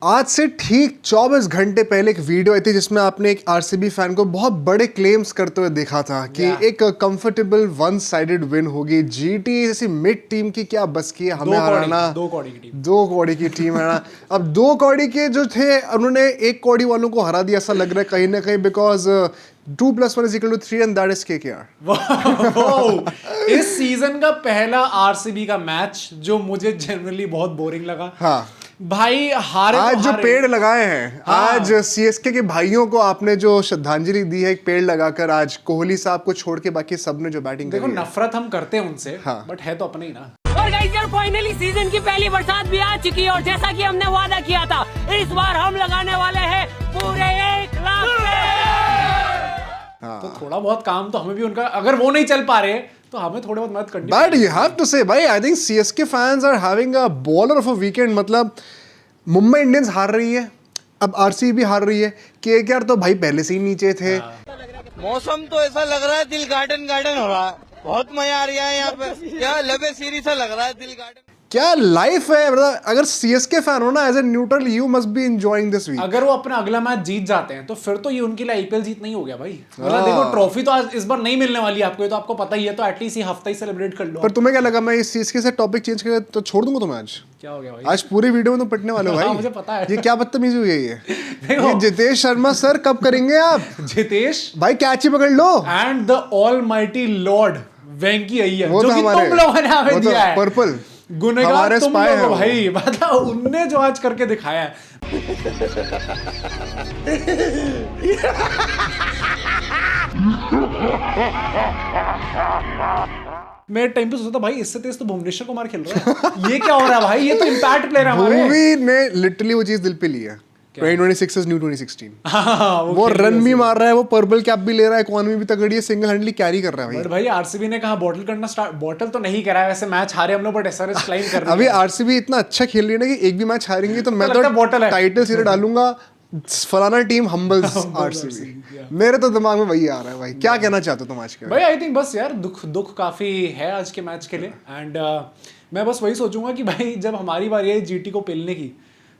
आज से ठीक 24 घंटे पहले एक वीडियो आई थी जिसमें आपने एक आरसीबी फैन को बहुत बड़े क्लेम्स करते हुए देखा था कि एक कंफर्टेबल वन साइडेड विन होगी। जीटी जैसी मिड टीम की क्या बस की है हमें हराना। दो कौड़ी की टीम, 2 कौड़ी की टीम हराना। अब 2 कौड़ी के जो थे उन्होंने 1 कौड़ी वालों को हरा दिया ऐसा लग रहा है कहीं ना कहीं, because 2+1=3 and that is KKR। इस सीजन का पहला आरसीबी का मैच जो मुझे जनरली बहुत बोरिंग लगा। हाँ भाई हारे आज तो जो हारे। पेड़ लगाए हैं, आज सीएसके के भाइयों को आपने जो श्रद्धांजलि दी है एक पेड़ लगाकर, आज कोहली साहब को छोड़ के बाकी सबने जो बैटिंग देखो करी है। नफरत हम करते हैं उनसे, हाँ। बट है तो अपने ही ना। और गाइस यार फाइनली सीजन की पहली बरसात भी आ चुकी है और जैसा कि हमने वादा किया था इस बार हम लगाने वाले हैं पूरे 1 लाख। हाँ। तो थोड़ा बहुत काम तो हमें भी उनका, अगर वो नहीं चल पा रहे तो हमें थोड़ी बहुत मदद करनी। But you have to say, भाई, I think CSK fans are having a baller of a weekend। मतलब मुंबई इंडियंस हार रही है, अब आरसीबी हार रही है, केकेआर तो भाई पहले से ही नीचे थे। मौसम तो ऐसा लग रहा है दिल गार्डन गार्डन हो रहा है, बहुत मजा आ रहा है यहाँ पे। क्या लबे सीरी सा लग रहा है दिल गार्डन। क्या लाइफ है, मतलब अगर सीएसके फैन हो ना as a neutral, you must be enjoying this week. अगर वो अपना अगला मैच जीत जाते हैं तो फिर तो ये उनके लिए आईपीएल जीत नहीं हो गया भाई। मतलब देखो ट्रॉफी तो आज इस बार नहीं मिलने वाली है आपको, ये तो आपको पता ही है, तो एटलीस्ट ये हफ्ता ही सेलिब्रेट कर लो। पर तुम्हें क्या लगा मैं इस चीज के साथ टॉपिक चेंज कर तो छोड़ दूंगा तुम्हें आज? क्या हो गया भाई? आज पूरी वीडियो में तो पिटने वाले हो भाई। हाँ, मुझे पता है। ये क्या बदतमीजी हुई है ये देखो। जितेश शर्मा सर कब करेंगे आप? जितेश भाई कैच ही पकड़ लो। एंड द ऑलमाइटी लॉर्ड वेंकी अय्यर, वो जो तो कि हमारे तुम लोगों ने हमें वो तो दिया है पर्पल गुनहगार हमारे तुम स्पाई लोग है हो वो। भाई। मतलब उनने जो आज करके दिखाया है। मैं एक टाइम पे सोचता था भाई इससे तेज तो भुवनेश्वर कुमार खेल रहा है। ये क्या हो रहा है भाई? ये तो इम्पैक्ट प्लेयर है हमारे। भूवी ने लिटरली वो चीज दिल पे ली है। 2026 is new 2016। हाँ, वो रन भी मार रहा है, वो पर्पल कैप भी ले रहा है, इकोनॉमी भी तगड़ी है, सिंगल हैंडली कैरी कर रहा है बट भाई। भाई आरसीबी ने कहा बॉटल करना स्टार्ट, बॉटल तो नहीं करा है वैसे, मैच हारे हम लोग बट एसआरएच क्लाइम कर रहे हैं। अभी आरसीबी इतना अच्छा खेल रही है ना कि एक भी मैच हारेंगे तो मैं लगता है तो bottle है। टाइटल सीरीज डालूंगा, फलाना टीम हम्बल्स आरसीबी। मेरे तो दिमाग में वही आ रहा है भाई। क्या कहना चाहते हो तुम आज के? भाई आई थिंक बस यार दुख काफी है आज के मैच के लिए। एंड मैं बस वही सोचूंगा कि भाई जब हमारी बारी आई जीटी को पेलने की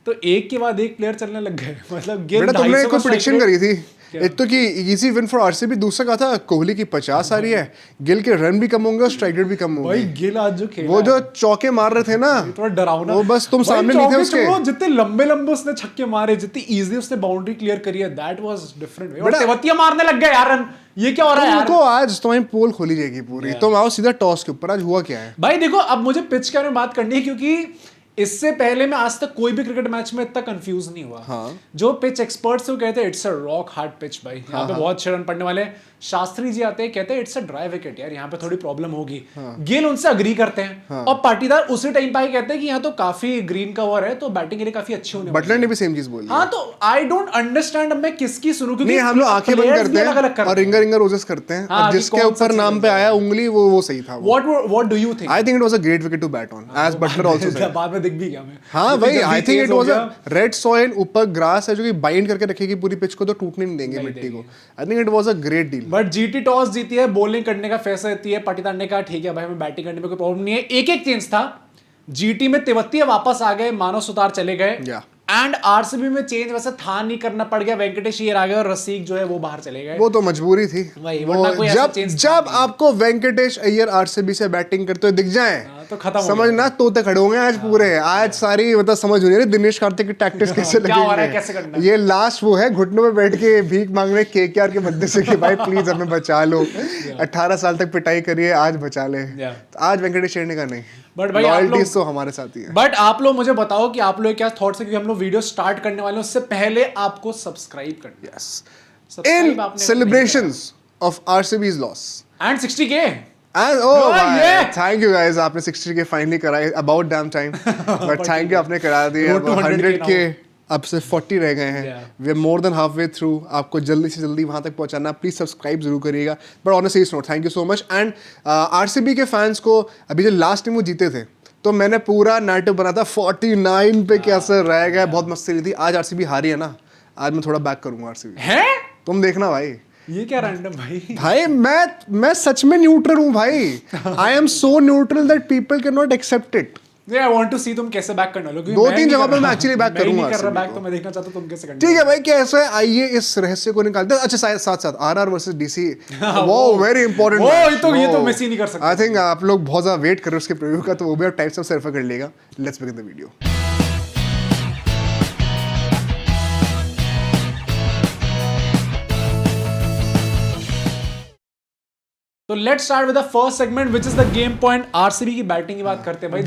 तो एक के बाद एक प्लेयर चलने लग गए। मतलब गिल बेटा तुमने 250 कोई प्रेडिक्शन करी थी क्या? एक तो कि इजी विन फॉर आरसीबी, दूसरा कहा था कोहली की 50 आ रही है, गिल के रन भी कम होंगे और स्ट्राइक रेट भी कम भाई होंगे। गिल आज जो खेला वो जो चौके मार रहे थे ना, थोड़ा डरावना, वो बस तुम भाई सामने नहीं थे चौके उसके। छोड़ो, जितने लंबे लंबे उसने छक्के मारे, जितनी इजीली उसने बाउंड्री क्लियर करी है, दैट वाज डिफरेंट। और तेवतिया मारने लग गए यार रन। ये क्या हो रहा है यार? तुमको आज तुम्हारी पोल खोली जाएगी पूरी। तुम आओ सीधा टॉस के ऊपर, आज हुआ क्या है? भाई देखो अब मुझे पिच के बारे में बात करनी है, क्योंकि इससे पहले मैं आज तक कोई भी क्रिकेट मैच में इतना कंफ्यूज नहीं हुआ। हाँ। जो पिच एक्सपर्ट्स वो कहते हैं it's a rock hard pitch भाई, यहाँ पे बहुत अच्छे रन पड़ने वाले हैं। शास्त्री जी आते हैं कहते हैं इट्स अ ड्राई विकेट यार, यहाँ पे थोड़ी प्रॉब्लम होगी। गिल उनसे अग्री करते हैं और पाटीदार उसी टाइम पे कहते हैं कि यहाँ तो काफी ग्रीन कवर है तो बैटिंग के लिए काफी अच्छी होने वाली बटलर ने भी सेम चीज बोली। हाँ, तो आई डोंट अंडरस्टैंड अब मैं किसकी सुनूं, क्योंकि नहीं, हम लोग आंखें बंद players करते भी अलग-अलग हैं और रिंगर रिंगर रोजेस करते हैं। हाँ, अब कि जिसके कौन सा ऊपर चीज नाम पे आया उंगली वो सही था। What do you think? I think it was a great wicket to bat on as Buttler also said. बाद में दिख भी गया मैं। हाँ क्योंकि भाई, जब आई भी थिंक तेज इट हो वाज अ गया- रेड सॉइल, ऊपर ग्रास है जो कि बाइंड करके रखेगी पूरी पिच को, तो टूटने नहीं देंगे मिट्टी को। आई think it was a great deal. But GT toss जीती है, बॉलिंग करने का फैसला देती है। पाटीदार ने कहा ठीक है भाई हमें बैटिंग करने में कोई प्रॉब्लम नहीं है। एक एक चेंज था, जीटी में तेवतिया वापस आ गए, मानव सुतार चले गए Yeah. एंड आरसीबी में चेंज वैसे था नहीं, करना पड़ गया। वेंकटेश अय्यर आ गए और रसीक जो है वो बाहर चले गए। वो तो मजबूरी थी। वही, वो वरना कोई ऐसा जब change जब आपको वेंकटेश अय्यर आरसीबी से बैटिंग करते हुए दिख जाए तो खत्म हो समझना तोते खड़े होंगे आज पूरे। आज सारी मतलब समझ नहीं रही दिनेश कार्तिक की टैक्टिक्स कैसे क्या हो रहा है, लगेंगे। कैसे करना है। ये लास्ट वो है घुटनों में बैठ के भीख मांग रहे केकेआर के बंदे से कि भाई प्लीज हमें बचा लो। 18 साल तक पिटाई करिए, आज बचा ले। Yeah. आज वेंकटेश अय्यर ने कहा नहीं, But भाई आप लॉयल्टीज लोग- तो हमारे साथ ही है। बट आप लोग मुझे बताओ कि आप लोग क्या थॉट्स है, क्योंकि हम लोग वीडियो स्टार्ट करने वाले हैं उससे पहले आपको सब्सक्राइब करना है। यस, Subscribe इन आपने celebrations of RCB's loss and 60K And oh Oh, भाई, yeah. thank you guys, आपने 60K फाइनली कराए, about damn time, but thank you आपने करा दिए। Road to 100K 100K अब से 40 रह गए हैं। Yeah. We are more than halfway through, आपको जल्दी से जल्दी वहाँ तक पहुँचाना, प्लीज सब्सक्राइब जरूर करिएगा। But on a serious note, thank you so much. And RCB के फैंस को अभी जो लास्ट टाइम वो जीते थे तो मैंने पूरा नैरेटिव बना था 49 पे कैसे रह गए, बहुत मस्ती रही थी। आज आरसीबी हारी है ना, आज मैं थोड़ा बैक करूंगा आरसीबी। है तुम देखना भाई। ये क्या रैंडम भाई? भाई मैं सच में न्यूट्रल हूँ भाई। I am so neutral that people can not accept it. नहीं, आई वांट टू सी तुम कैसे बैक करने वाले हो, क्योंकि 2-3 नहीं जगह कर पे मैं रहा। actually back मैं ही नहीं करूंगा कर रहा RCB बैक, को। तो मैं देखना चाहता हूँ तुम कैसे करने ठीक है भाई, कैसे आइए इस रहस्य को निकालते हैं। अच्छा साथ साथ आरआर वर्सेस डीसी, वो वेरी इंपॉर्टेंट, वो ये तो मिस ही नहीं कर सकते। आई थिंक आप लोग बहुत ज्यादा वेट कर रहे हो उसके प्रीव्यू का, तो वो भी आप टाइप से सर्फर कर लेगा। Let's begin the video. तो let's start with the first segment which is the game point. RCB की बैटिंग की बात करते हैं भाई।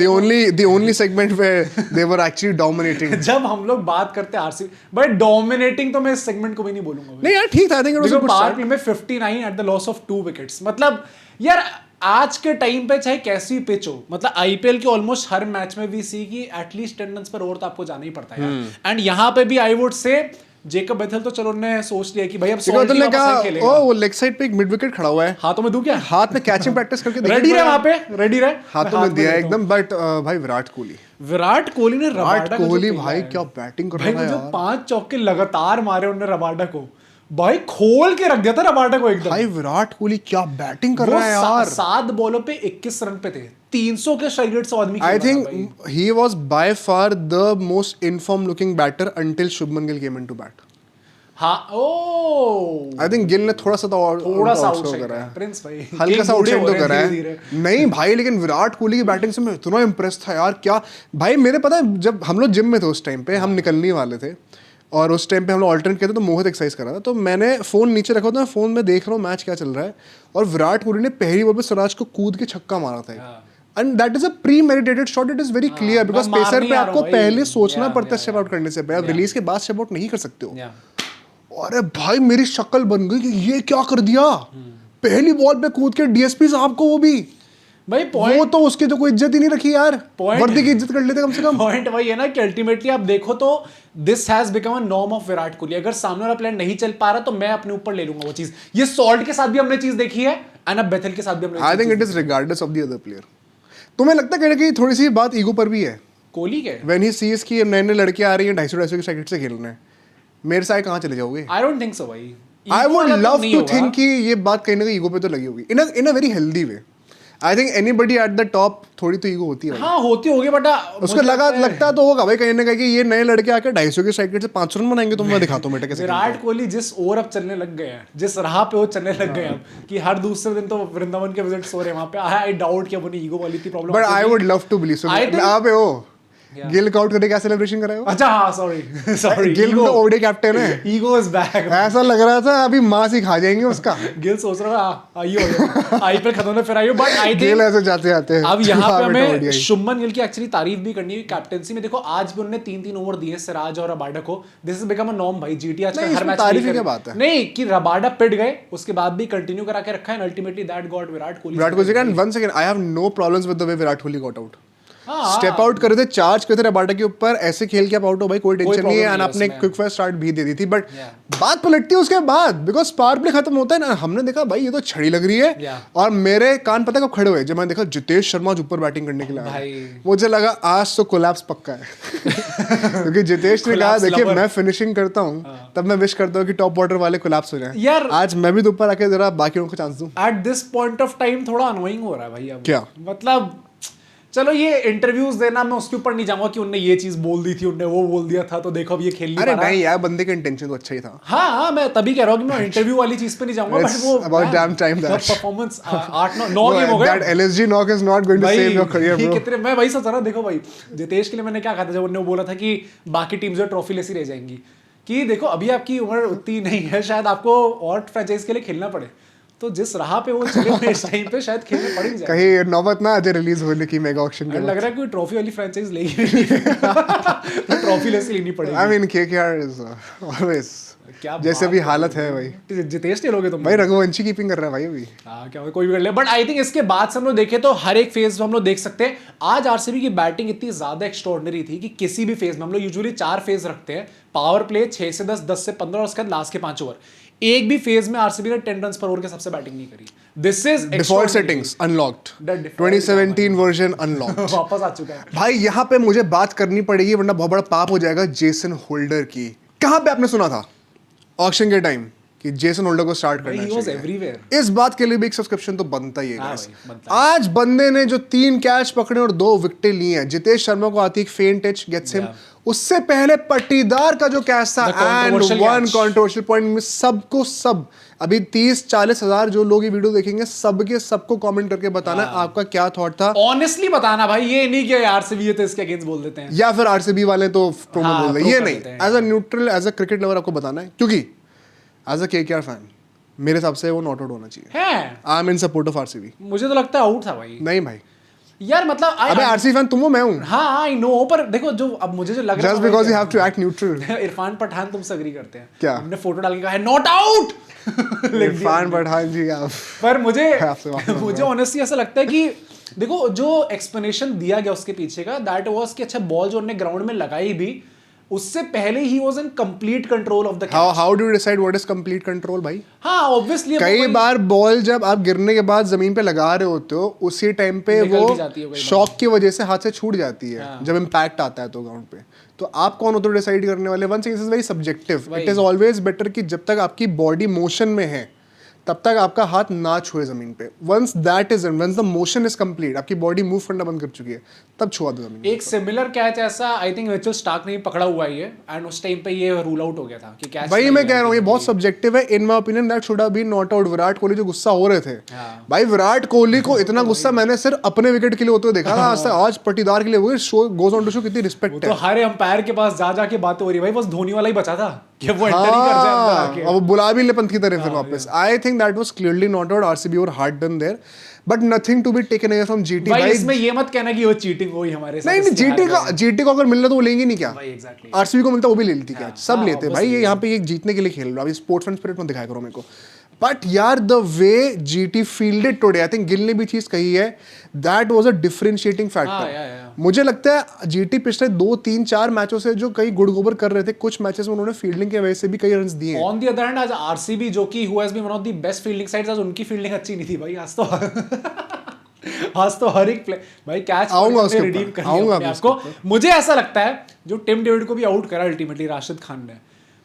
the only segment where they were actually dominating। जब हम लोग बात करते हैं आरसीबी, भाई डोमिनेटिंग तो मैं इस सेगमेंट को भी नहीं बोलूंगा भाई। नहीं यार ठीक था, आई think it was a good power start. Play में 59 at the loss of 2 wickets. मतलब यार आज के टाइम पे चाहे कैसी पिच हो, मतलब आईपीएल के ऑलमोस्ट हर मैच में भी सी की एटलीस्ट 10 रन्स पर ओवर तो आपको जाना ही पड़ता है यार। एंड यहाँ पे भी आई वुड से जेकब बेथल तो चलो उन्होंने सोच लिया कि भाई अब बेथल ने कहा ओ वो लेग साइड पे एक मिड विकेट खड़ा हुआ है, हाथों में दूं क्या, हाथ में कैचिंग प्रैक्टिस करके रेडी रहे वहां पे, रेडी रहे, हाथों में दिया एकदम। बट भाई विराट कोहली ने रबाडा को जो भाई क्या बैटिंग कर भाई रहा है जो यार। 5 चौके लगातार मारे उन्होंने रबाडा को, भाई खोल के रख दिया था रबाडा को एकदम। भाई विराट कोहली क्या बैटिंग कर वो रहा है यार। 7 बॉलों पे 21 रन पे थे, 300 के स्ट्राइक रेट से आदमी I think he was by far the most in form looking batter until Shubman Gill came into bat. हाँ ओ आई थिंक गिल ने थोड़ा सा तो आउटसाइड करा है, प्रिंस भाई हल्का सा आउटसाइड तो करा है। नहीं भाई लेकिन विराट कोहली की बैटिंग से मैं इतना इम्प्रेस था यार। क्या भाई, मेरे पता है जब हम लोग जिम में थे उस टाइम पे, हम निकलने वाले थे और उस टाइम पे हम लोग अल्टरनेट किए थे, तो मोहित एक्सरसाइज कर रहा था, तो मैंने फोन नीचे रखा था, फोन में देख रहा हूँ मैच क्या चल रहा है, और विराट कोहली ने पहली बॉल पे सिराज को कूद के छक्का मारा था। And that is a pre meditated shot, it is very clear, because pacer पे आपको पहले सोचना पड़ता है स्टेप आउट करने से पहले, आप रिलीज के बाद स्टेप आउट नहीं कर सकते हो। अरे भाई मेरी शक्ल बन गई कि ये क्या कर दिया, पहली बॉल पे कूद के डीएसपी साहब को, वो भी भाई वो तो उसकी तो कोई इज्जत ही नहीं रखी यार, वर्दी की इज्जत कर लेते कम से कम। पॉइंट वही है ना कि अल्टीमेटली आप देखो तो this has become a norm of Virat Kohli. अगर सामने वाला प्लेयर नहीं चल पा रहा तो मैं अपने ऊपर ले लूंगा वो चीज। ये सॉल्ट के साथ भी हमने चीज देखी है, एंड अब बेथल के साथ भी हमने। आई think it is regardless of the other player. तुम्हें लगता है कि थोड़ी सी बात ईगो पर भी है कोहली के? व्हेन ही सीज की नए नए लड़के आ रही हैं 250 की स्ट्राइक से खेलने हैं, मेरे साथ कहाँ चले जाओगे? आई डोंट थिंक सो भाई। I would love to think कि ये बात कहीं ना कहीं ईगो पे तो लगी होगी, in a very healthy way. I think anybody at the top थोड़ी तो ईगो होती है। हाँ होती होगी, बट उसको लगता तो होगा भाई कहीं ना कहीं कि ये नए लड़के आके 250 के स्ट्राइक रेट से 500 रन बनाएंगे, तो मैं दिखाता हूँ बेटा कैसे। विराट कोहली जिस ओवर अब चलने लग गए हैं, जिस राह पे वो चलने लग गए अब कि हर दूसरे दिन तो वृंदावन के विजिट्स हो रहे हैं वहां पे, आई डाउट कि अब उन्हें ईगो वाली थी problem. But I would love to believe आप हो गिल को आउट करके क्या सेलिब्रेशन कराए हो? अच्छा हाँ सॉरी गिल तो ओडीआई कैप्टन है, ईगो इज बैक। ऐसा लग रहा था अभी मांस ही खा जाएंगे उसका। गिल सोच रहा है आइयो आईपीएल खत्म होने फिर आइयो, बट आई गिल ऐसे जाते जाते अब यहाँ पे हमें शुभमन गिल की एक्चुअली तारीफ भी करनी है कैप्टेंसी में। देखो आज भी उन्होंने 3-3 ओवर दिए सिराज और रबाडा को। This is become a norm भाई, जीटी आज हर मैच तारीफ की बात है नहीं कि रबाडा पिट गए उसके बाद भी कंटिन्यू करा के रखा है, ultimately that got Virat Kohli. And once again I have no problems with the way Virat Kohli got out. Step out कर रहे थे, चार्ज करते रबाडा के ऊपर, ऐसे खेल के आप आउट हो भाई, कोई टेंशन नहीं है। एंड आपने क्विक फायर स्टार्ट भी दे दी थी, बट बात पलटती है उसके बाद, बिकॉज पावर प्ले खत्म होता है ना, हमने देखा भाई ये तो छड़ी लग रही है। और मेरे कान पता कब खड़े हुए, जब मैंने देखा जितेश शर्मा ऊपर बैटिंग करने के लिए, मुझे लगा आज तो कोलैप्स पक्का है। क्योंकि जितेश ने कहा देखिए मैं फिनिशिंग करता हूँ तब मैं विश करता हूँ कि टॉप ऑर्डर वाले कोलैप्स हो जाए यार, आज मैं भी तो ऊपर आके जरा बाकी लोगों को चांस दूं। At this point of time थोड़ा अनोइंग हो रहा है भाई अब। क्या मतलब चलो ये इंटरव्यूज देना मैं उसके ऊपर नहीं जाऊंगा कि उनने ये चीज बोल दी थी, उनने वो बोल दिया था, तो देखो अब ये खेल नहीं पा रहा। अरे नहीं यार, बंदे का इंटेंशन तो अच्छा ही था। हाँ मैं तभी कह रहा हूँ कि मैं इंटरव्यू वाली चीज पे नहीं जाऊंगा, बट वो about damn time that performance 8-9 game हो गए। That LSG knock is not going to save your career bro। कितने मैं वही सोच रहा हूँ। देखो भाई जितेश के लिए मैंने क्या कहा था जब उन्होंने बोला था कि बाकी टीम जो ट्रॉफी लेसी रह जाएंगी, कि देखो अभी आपकी उम्र उतनी नहीं है, शायद आपको और फ्रेंचाइज के लिए खेलना पड़े, तो जिस राह पे वो चले हुए इस टाइम पे शायद खेलने पड़ ही जाए। कहीं नौबत ना आज रिलीज होने की मेगा ऑक्शन के लग रहा है कोई ट्रॉफी वाली फ्रेंचाइज लेगी तो ट्रॉफी लेसी लेनी पड़ेगी। I mean KKR is always क्या जैसे भी हालत है भाई। जितेश ने लोगे तुम भाई, रघुवंशी कीपिंग कर रहा है भाई अभी। हाँ क्या कोई भी कर ले, बट आई थिंक इसके बाद से हम लोग देखें तो हर एक फेज में हम लोग देख सकते हैं आज आरसीबी की बैटिंग इतनी ज्यादा एक्स्ट्रॉर्डिनरी थी कि किसी भी फेज में हम लोग यूजुअली 4 फेज रखते हैं, पावर प्ले 6 से 10, 10 से 15 और उसके बाद लास्ट के 5 ओवर। एक भी फेज में आरसीबी ने 10 रन्स पर ओवर के सबसे बैटिंग नहीं करी। This is default settings unlocked, 2017 version unlocked वापस आ चुका है भाई। यहाँ पे मुझे बात करनी पड़ेगी वरना बहुत बड़ा पाप हो जाएगा। जेसन होल्डर की कहाँ पे आपने सुना था ऑक्शन के टाइम कि जेसन होल्डर को स्टार्ट करना he was चाहिए। everywhere. इस बात के लिए भी एक सब्सक्रिप्शन तो बनता ही है हाँ guys। भाई, बनता आज बंदे ने जो 3 कैच पकड़े और 2 विकेटें ली हैं, जितेश शर्मा को आती है फेंट टच गेट्स हिम, उससे पहले पट्टीदार का जो कैच था The and controversial one catch. Controversial point में सबको सब अभी 30-40 हजार जो लोग ये वीडियो देखेंगे सबको कमेंट करके बताना आपका क्या थॉट था, ऑनेस्टली बताना भाई, ये नहीं कि यार से भी ये तो इसके अगेंस्ट बोल देते हैं। या फिर आरसीबी वाले तो प्रोमो हाँ, बोल रहे pro ये कर नहीं। देते हैं। As a neutral as a cricket lover आपको बताना है, क्योंकि एज अ केकेआर फैन मेरे हिसाब से वो नॉट आउट होना चाहिए। है, I am in support of RCB. मुझे तो लगता है आउट था भाई। नहीं भाई, यार मतलब अबे आरसीबी फैन तुम हो, मैं हूं। हाँ आई नो, पर देखो जो अब मुझे जो लग रहा है just because you have to act neutral. Irfan Pathan तुमसे अग्री करते हैं क्या? हमने फोटो डाल के कहा है नॉट आउट इरफान पठान जी आप पर मुझे आपसे बात कर रहा मुझे ऑनेस्टली ऐसा लगता है कि देखो जो एक्सप्लेनेशन दिया गया उसके पीछे का, दैट वाज कि अच्छा बॉल जो उन्होंने ग्राउंड में लगाई भी उससे पहले he was in complete control of the catch. How do you decide what is complete control भाई? हाँ ऑब्वियसली कई बार बॉल जब आप गिरने के बाद जमीन पे लगा रहे होते हो उसी टाइम पे निकल भी जाती है वो कई बार। शॉक की वजह से हाथ से छूट जाती है जब इम्पैक्ट आता है तो ग्राउंड पे। तो आप कौन होते हो डिसाइड करने वाले? One thing is very subjective. It is always better कि जब तक आपकी बॉडी मोशन में है तब तक आपका हाथ ना छुए जमीन पे। Once that is once the motion is complete, आपकी बॉडी मूव करना बंद कर चुकी है, तब छुआ दो जमीन। एक सिमिलर कैच ऐसा आई थिंक मिचेल स्टार्क ने भी पकड़ा हुआ है ये, एंड उस टाइम पे ये रूल आउट हो गया था कि कैच भाई मैं कह रहा हूँ ये बहुत सब्जेक्टिव है। In my opinion that should have been not out. Virat Kohli जो गुस्सा हो रहे थे, भाई विराट कोहली को इतना गुस्सा मैंने सिर्फ अपने विकेट के लिए होते हुए देखा था आज तक। आज पट्टीदार के लिए हुए show goes on to show कितनी रिस्पेक्ट तो है। हर अंपायर के पास जा जाके बातें हो रही है भाई, बस धोनी वाला ही बचा था कि वो एंटर ही कर जाए अंदर आके। अब वो बुला भी ले पंत की तरह फिर वापस। I think that was clearly not out. RCB were hard done there but nothing to be taken away from GT. भाई भाई इसमें ये मत कहना कि वो चीटिंग हुई हमारे साथ। नहीं नहीं, जीटी को अगर मिल रहा तो वो लेंगे नहीं क्या? भाई एग्जैक्टली आरसीबी को मिलता वो भी ले लेती क्या? सब हाँ, लेते भाई। ये यहाँ पे ये जीतने के लिए खेल रहा है। अभी स्पोर्ट्समैन स्पिरिट में दिखाया करो मेरे को। बट यार the way GT fielded today, I think Gill ने भी चीज कही है, that was a differentiating factor. मुझे लगता है जीटी पिछले 2-3-4 मैचों से जो कई गुड़ गोबर कर रहे थे, कुछ मैचेस में उन्होंने फील्डिंग की वजह से भी कई रन्स दिए हैं। ऑन द अदर हैंड आज आरसीबी जो कि who has been one of the best fielding sides, आज उनकी फील्डिंग अच्छी नहीं थी भाई। आज तो हर एक प्ले भाई कैच आऊंगा उसके ऊपर, रिडीम कर आऊंगा लिया आपको। मुझे ऐसा लगता है जो टिम डेविड को भी आउट करा अल्टीमेटली राशिद खान ने,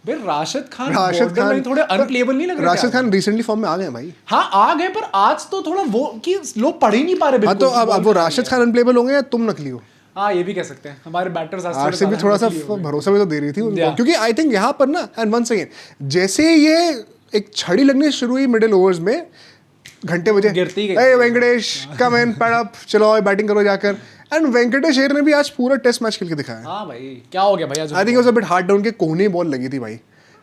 भाई राशिद खान थोड़े अनप्लेएबल नहीं लग रहे? राशिद खान रिसेंटली फॉर्म में आ गए भाई। हाँ आ गए, पर आज तो थोड़ा वो कि लोग पढ़ ही नहीं पा रहे। हाँ तो अब वो राशिद खान अनप्लेएबल होंगे या तुम नकली हो? हाँ ये भी कह सकते हैं। हमारे बैटर्स आरसीबी थोड़ा सा भरोसा भी तो दे रही थी उनको, क्योंकि आई थिंक यहाँ पर ना, एंड वंस अगेन जैसे ये एक छड़ी लगनी शुरू हुई मिडिल ओवर्स में, घंटे बजे गिरती गई। ए वेंकटेश कम इन, पैड अप, चलो बैटिंग करो जाकर। एंड वेंकटेश अय्यर ने भी आज पूरा टेस्ट मैच खेल के दिखाया। हाँ भाई क्या हो गया भाई आज? I think was a bit hard down के कोहनी बॉल लगी थी भाई,